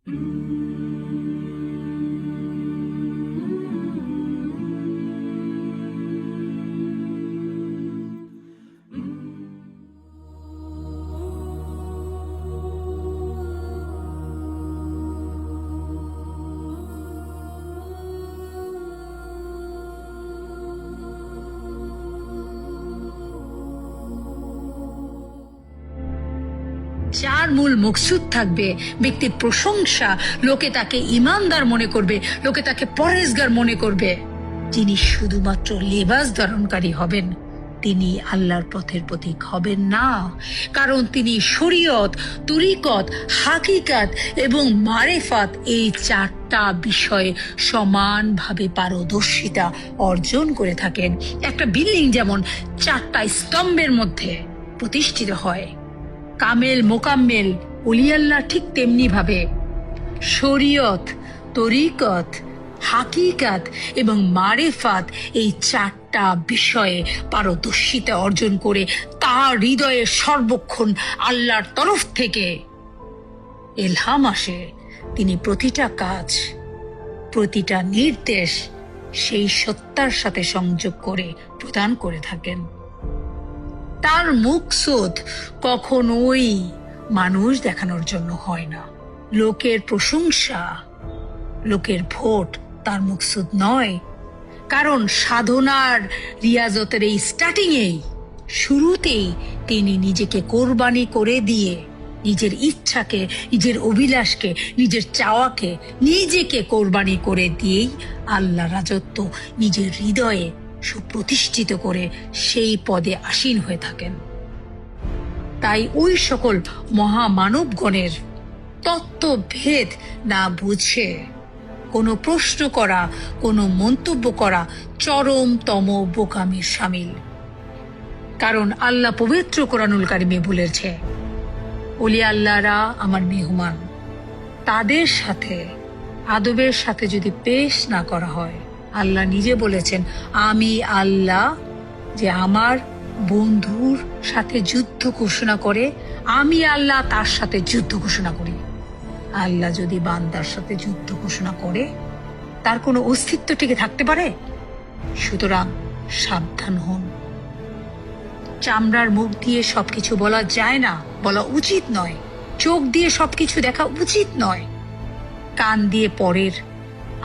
যার মূল মকসুদ থাকবে ব্যক্তির প্রশংসা, লোকে তাকে ইমানদার মনে করবে, লোকে তাকে পরহেজগার মনে করবে। যিনি শুধুমাত্র লেবাস ধারণকারী হবেন, তিনি আল্লাহর পথের প্রতীক হবেন না। কারণ তিনি শরীয়ত, তরিকত, হাকিকাত এবং মারেফাত এই 4টা বিষয়ে সমানভাবে পারদর্শিতা অর্জন করে থাকেন। একটা বিল্ডিং যেমন 4টা স্তম্ভের মধ্যে প্রতিষ্ঠিত হয়, কামেল মোকাম্মেল ওলিয়াল্লাহ ঠিক তেমনি ভাবে শরীয়ত, তরিকত, হাকিকাত এবং মারেফাত এই 4টা বিষয়ে পারদর্শিতা অর্জন করে তার হৃদয়ে সর্বক্ষণ আল্লাহর তরফ থেকে ইলহাম আসে। তিনি প্রতিটা কাজ, প্রতিটা নির্দেশ সেই সত্তার সাথে সংযোগ করে প্রদান করে থাকেন। তার মকসুদ কখনোই মানুষ দেখানোর জন্য হয় না। লোকের প্রশংসা, লোকের ভোট তার মকসুদ নয়। কারণ সাধনার রিয়াজতের এই শুরুতেই তিনি নিজেকে কোরবানি করে দিয়ে নিজের ইচ্ছাকে, নিজের অভিলাষকে, নিজের চাওয়াকে নিজেকে কোরবানি করে দিয়েই আল্লাহ রাজত্ব নিজের হৃদয়ে সুপ্রতিষ্ঠিত করে সেই পদে আসীন হয়ে থাকেন। তাই ওই সকল মহামানবগণের তত্ত্বভেদ না বুঝে কোনো প্রশ্ন করা, কোনো মন্তব্য করা চরমতম বোকামির শামিল। কারণ আল্লাহ পবিত্র কোরআনুল কারিমে বলেছে, ওলিয়া আল্লাহরা আমার মেহমান, তাদের সাথে আদবের সাথে যদি পেশ না করা হয়, আল্লাহ নিজে বলেছেন, আমি আল্লাহ যে আমার বন্ধুর সাথে যুদ্ধ ঘোষণা করে, আমি আল্লাহ তার সাথে যুদ্ধ ঘোষণা করি। আল্লাহ যদি বান্দার সাথে যুদ্ধ ঘোষণা করে, তার কোনো অস্তিত্ব টিকে থাকতে পারে? সুতরাং সাবধান হন। চামড়ার মুখ দিয়ে সবকিছু বলা যায় না, বলা উচিত নয়। চোখ দিয়ে সবকিছু দেখা উচিত নয়। কান দিয়ে পরের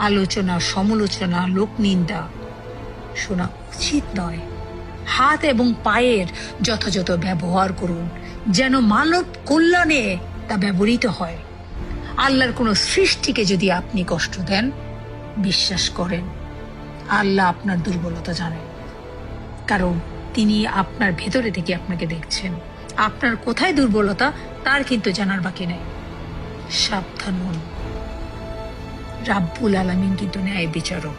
আলোচনা, সমালোচনা, লোকনিন্দা শোনা উচিত নয়। হাত এবং পায়ের যথাযথ ব্যবহার করুন, যেন মানব কল্যাণে তা ব্যবহৃত হয়। আল্লাহর কোনো সৃষ্টিকে যদি আপনি কষ্ট দেন, বিশ্বাস করেন আল্লাহ আপনার দুর্বলতা জানেন। কারণ তিনি আপনার ভেতরে থেকে আপনাকে দেখছেন। আপনার কোথায় দুর্বলতা তার কিন্তু জানার বাকি নেই। সাবধান হন। রাব্বুল আলামিন কিন্তু ন্যায় বিচারক।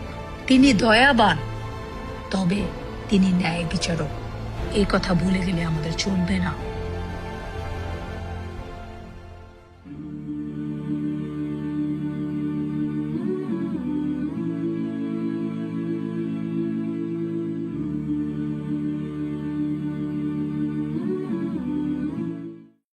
তিনি দয়াবান, তবে তিনি ন্যায় বিচারক। এই কথা ভুলে গেলে আমাদের চলবে না।